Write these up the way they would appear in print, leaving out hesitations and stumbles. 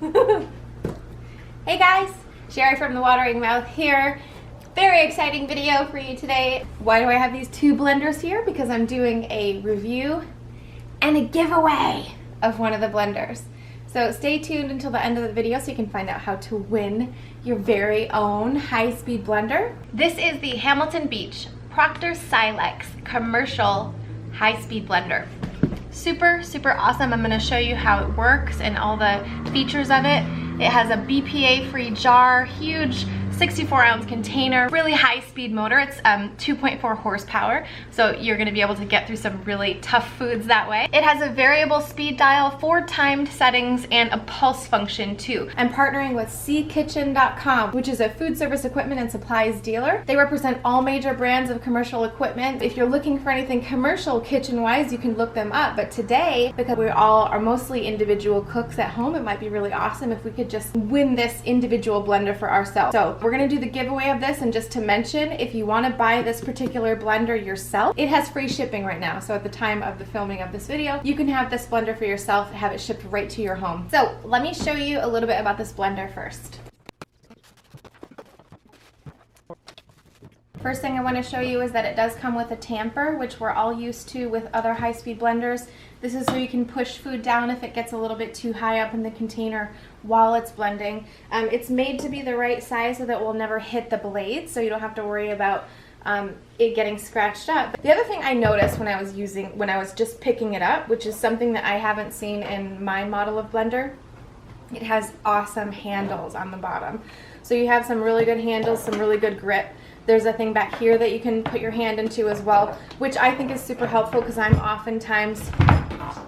Hey guys, Cheri from The Watering Mouth here. Very exciting video for you today. Why do I have these two blenders here? Because I'm doing a review and a giveaway of one of the blenders. So stay tuned until the end of the video so you can find out how to win your very own high-speed blender. This is the Hamilton Beach Proctor Silex commercial high-speed blender. Super, super awesome. I'm gonna show you how it works and all the features of it. It has a BPA-free jar, huge 64-ounce container, really high-speed motor. It's 2.4 horsepower, so you're gonna be able to get through some really tough foods that way. It has a variable speed dial, 4 timed settings, and a pulse function too. I'm partnering with ckitchen.com, which is a food service equipment and supplies dealer. They represent all major brands of commercial equipment. If you're looking for anything commercial kitchen-wise, you can look them up. But today, because we all are mostly individual cooks at home, it might be really awesome if we could just win this individual blender for ourselves. So we're gonna do the giveaway of this, and just to mention, if you wanna buy this particular blender yourself, it has free shipping right now. So at the time of the filming of this video, you can have this blender for yourself and have it shipped right to your home. So let me show you a little bit about this blender first. First thing I want to show you is that it does come with a tamper, which we're all used to with other high-speed blenders. This is so you can push food down if it gets a little bit too high up in the container while it's blending. It's made to be the right size so that it will never hit the blade, so you don't have to worry about it getting scratched up. The other thing I noticed when I was just picking it up, which is something that I haven't seen in my model of blender, it has awesome handles on the bottom. So you have some really good handles, some really good grip. There's a thing back here that you can put your hand into as well, which I think is super helpful because I'm oftentimes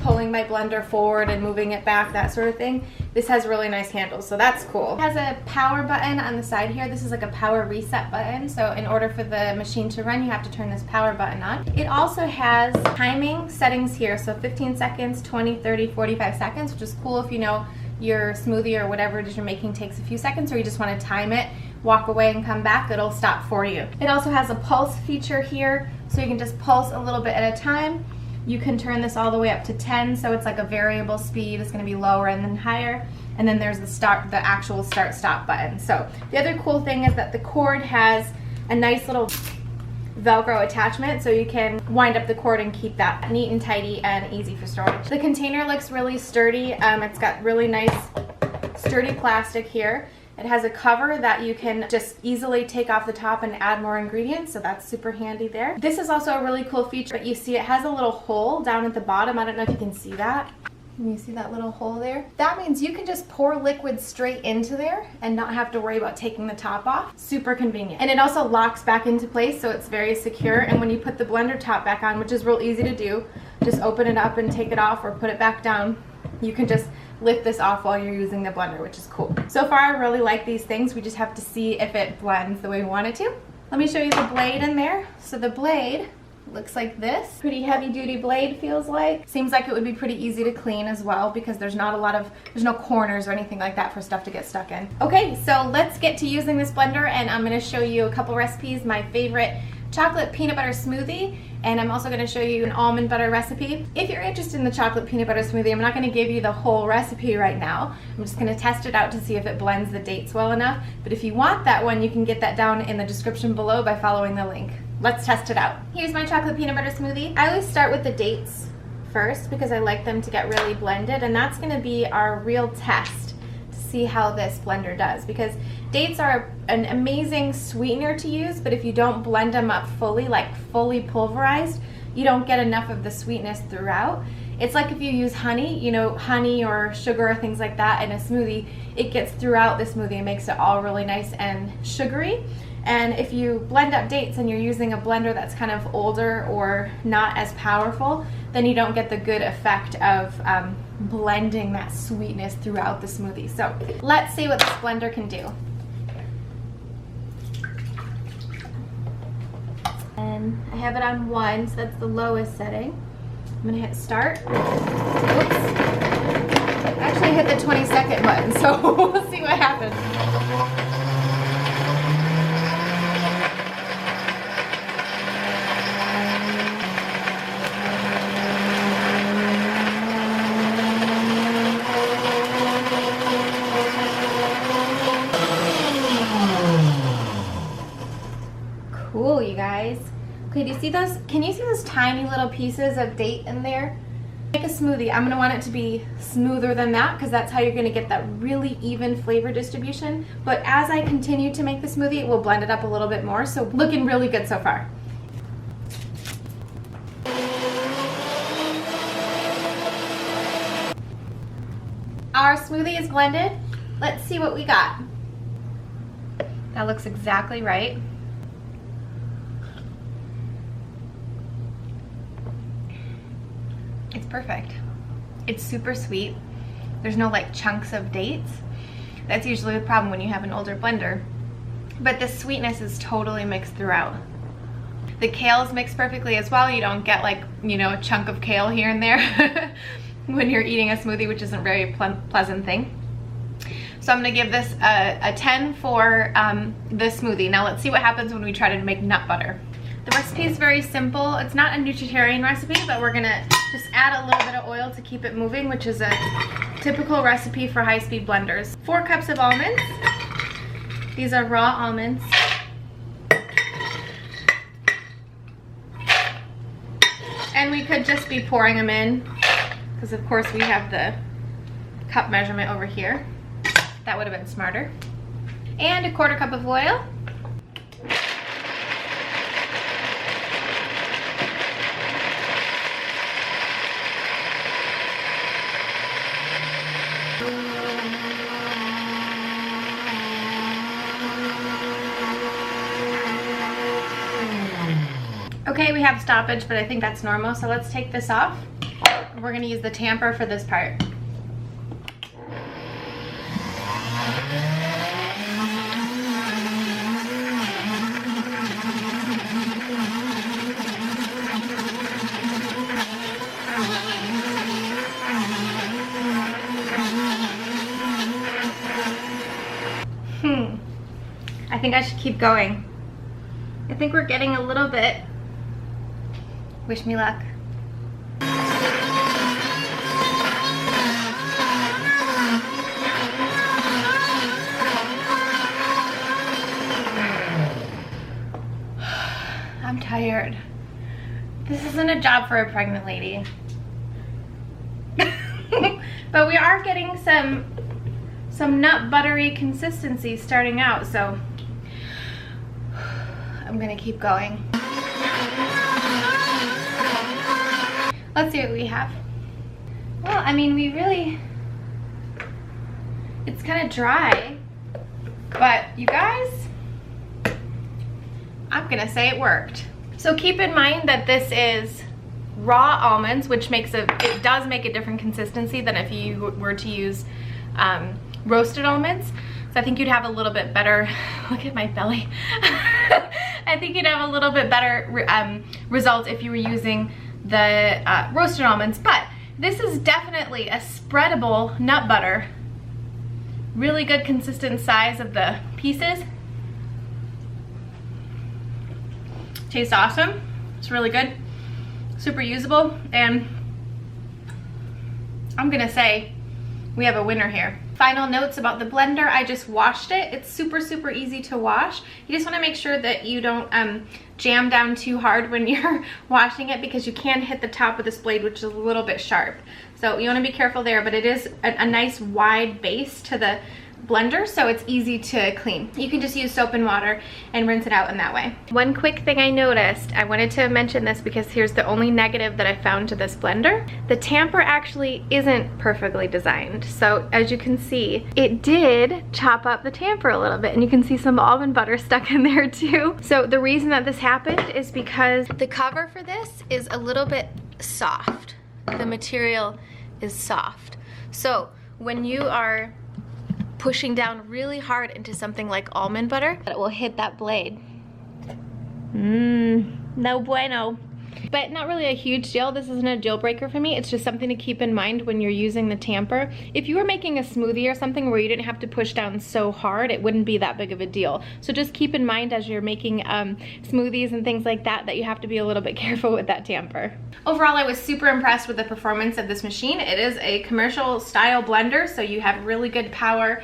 pulling my blender forward and moving it back, that sort of thing. This has really nice handles, so that's cool. It has a power button on the side here. This is like a power reset button, so in order for the machine to run, you have to turn this power button on. It also has timing settings here, so 15 seconds, 20, 30, 45 seconds, which is cool if you know your smoothie or whatever it is you're making takes a few seconds, or you just want to time it, walk away and come back, it'll stop for you. It also has a pulse feature here, so you can just pulse a little bit at a time. You can turn this all the way up to 10, so it's like a variable speed. It's going to be lower and then higher. And then there's the actual start-stop button. So the other cool thing is that the cord has a nice little Velcro attachment, so you can wind up the cord and keep that neat and tidy and easy for storage. The container looks really sturdy. It's got really nice sturdy plastic here. It has a cover that you can just easily take off the top and add more ingredients, so that's super handy there. This is also a really cool feature. You see it has a little hole down at the bottom. I don't know if you can see that. Can you see that little hole there? That means you can just pour liquid straight into there and not have to worry about taking the top off. Super convenient. And it also locks back into place, so it's very secure. And when you put the blender top back on, which is real easy to do, just open it up and take it off or put it back down. You can just lift this off while you're using the blender, which is cool. So far, I really like these things. We just have to see if it blends the way we want it to. Let me show you the blade in there. So the blade looks like this. Pretty heavy duty blade, feels like. Seems like it would be pretty easy to clean as well because there's no corners or anything like that for stuff to get stuck in. Okay, so let's get to using this blender, and I'm gonna show you a couple recipes. My favorite chocolate peanut butter smoothie, and I'm also going to show you an almond butter recipe. If you're interested in the chocolate peanut butter smoothie, I'm not going to give you the whole recipe right now. I'm just going to test it out to see if it blends the dates well enough. But if you want that one, you can get that down in the description below by following the link. Let's test it out. Here's my chocolate peanut butter smoothie. I always start with the dates first because I like them to get really blended, and that's going to be our real test to see how this blender does, because dates are an amazing sweetener to use, but if you don't blend them up fully, like fully pulverized, you don't get enough of the sweetness throughout. It's like if you use honey, you know, honey or sugar or things like that in a smoothie, it gets throughout the smoothie and makes it all really nice and sugary. And if you blend up dates and you're using a blender that's kind of older or not as powerful, then you don't get the good effect of blending that sweetness throughout the smoothie. So let's see what this blender can do. And I have it on 1, so that's the lowest setting. I'm gonna hit start. Oops. I actually hit the 20-second button, so we'll see what happens. Okay, do you see those? Can you see those tiny little pieces of date in there? Make a smoothie. I'm gonna want it to be smoother than that because that's how you're gonna get that really even flavor distribution. But as I continue to make the smoothie, it will blend it up a little bit more. So looking really good so far. Our smoothie is blended. Let's see what we got. That looks exactly right. It's perfect. It's super sweet. There's no like chunks of dates. That's usually the problem when you have an older blender. But the sweetness is totally mixed throughout. The kale is mixed perfectly as well. You don't get like, you know, a chunk of kale here and there when you're eating a smoothie, which isn't a very pleasant thing. So I'm gonna give this a 10 for the smoothie. Now let's see what happens when we try to make nut butter. The recipe is very simple. It's not a nutritarian recipe, but we're gonna just add a little bit of oil to keep it moving, which is a typical recipe for high-speed blenders. 4 cups of almonds. These are raw almonds. And we could just be pouring them in, because of course we have the cup measurement over here. That would have been smarter. And a 1/4 cup of oil. Okay, we have stoppage, but I think that's normal, so let's take this off. We're gonna use the tamper for this part. I think I should keep going. I think we're getting a little bit. Wish me luck. I'm tired. This isn't a job for a pregnant lady. But we are getting some nut buttery consistency starting out, so I'm gonna keep going. Let's see what we have. Well, I mean, it's kind of dry, but you guys, I'm gonna say it worked. So keep in mind that this is raw almonds, which it does make a different consistency than if you were to use roasted almonds. So I think you'd have a little bit better, look at my belly. I think you'd have a little bit better results if you were using the roasted almonds, but this is definitely a spreadable nut butter. Really good consistent size of the pieces. Tastes awesome. It's really good, super usable, and I'm gonna say we have a winner here. Final notes about the blender. I just washed it. It's super, super easy to wash. You just want to make sure that you don't jam down too hard when you're washing it, because you can hit the top of this blade, which is a little bit sharp. So you want to be careful there, but it is a nice wide base to the blender, so it's easy to clean. You can just use soap and water and rinse it out in that way. One quick thing I noticed, I wanted to mention this because here's the only negative that I found to this blender. The tamper actually isn't perfectly designed. So as you can see, it did chop up the tamper a little bit, and you can see some almond butter stuck in there too. So the reason that this happened is because the cover for this is a little bit soft. The material is soft. So when you are pushing down really hard into something like almond butter, it will hit that blade. No bueno. But not really a huge deal. This isn't a deal breaker for me. It's just something to keep in mind when you're using the tamper. If you were making a smoothie or something where you didn't have to push down so hard, it wouldn't be that big of a deal. So just keep in mind as you're making smoothies and things like that, that you have to be a little bit careful with that tamper. Overall, I was super impressed with the performance of this machine. It is a commercial style blender, so you have really good power.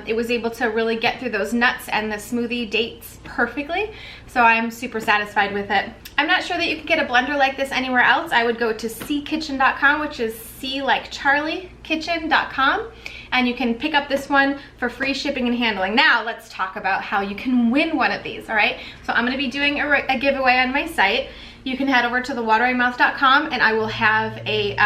It was able to really get through those nuts and the smoothie dates perfectly, so I'm super satisfied with it. I'm not sure that you can get a blender like this anywhere else. I would go to ckitchen.com, which is C like Charlie, kitchen.com, and you can pick up this one for free shipping and handling. Now let's talk about how you can win one of these, all right? So I'm gonna be doing a giveaway on my site. You can head over to thewateringmouth.com and I will have a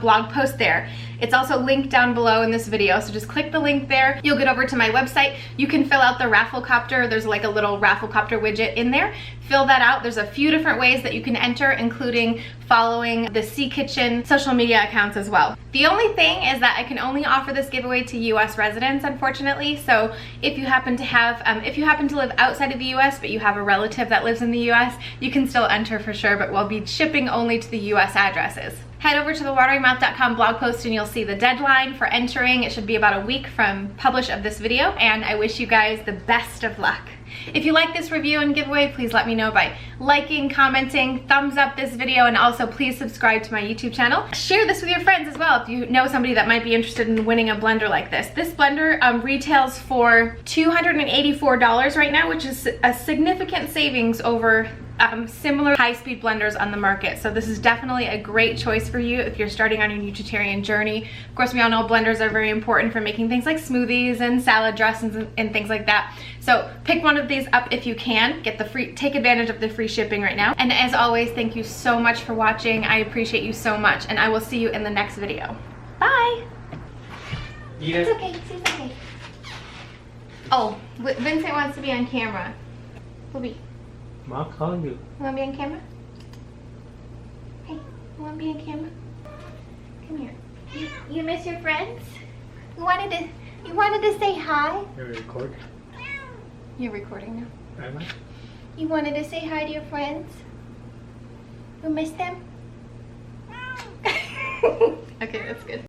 blog post there. It's also linked down below in this video, so just click the link there. You'll get over to my website. You can fill out the Rafflecopter. There's like a little Rafflecopter widget in there. Fill that out. There's a few different ways that you can enter, including following the C Kitchen social media accounts as well. The only thing is that I can only offer this giveaway to US residents, unfortunately. So if you happen to live outside of the US, but you have a relative that lives in the US, you can still enter for sure, but we'll be shipping only to the US addresses. Head over to the wateringmouth.com blog post and you'll see the deadline for entering. It should be about a week from publish of this video, and I wish you guys the best of luck. If you like this review and giveaway, please let me know by liking, commenting, thumbs up this video, and also please subscribe to my YouTube channel. Share this with your friends as well if you know somebody that might be interested in winning a blender like this. This blender retails for $284 right now, which is a significant savings over similar high-speed blenders on the market. So this is definitely a great choice for you if you're starting on your nutritarian journey. Of course, we all know blenders are very important for making things like smoothies and salad dressings and things like that. So pick one of these up if you can. Take advantage of the free shipping right now. And as always, thank you so much for watching. I appreciate you so much, and I will see you in the next video. Bye. Yeah. It's okay. It's okay. Oh, Vincent wants to be on camera. Bobby. Mom calling you. You want to be on camera? Hey, you want to be on camera? Come here. You miss your friends? You wanted to say hi? You're recording. You're recording now. Am I? You wanted to say hi to your friends? You miss them? Okay, that's good.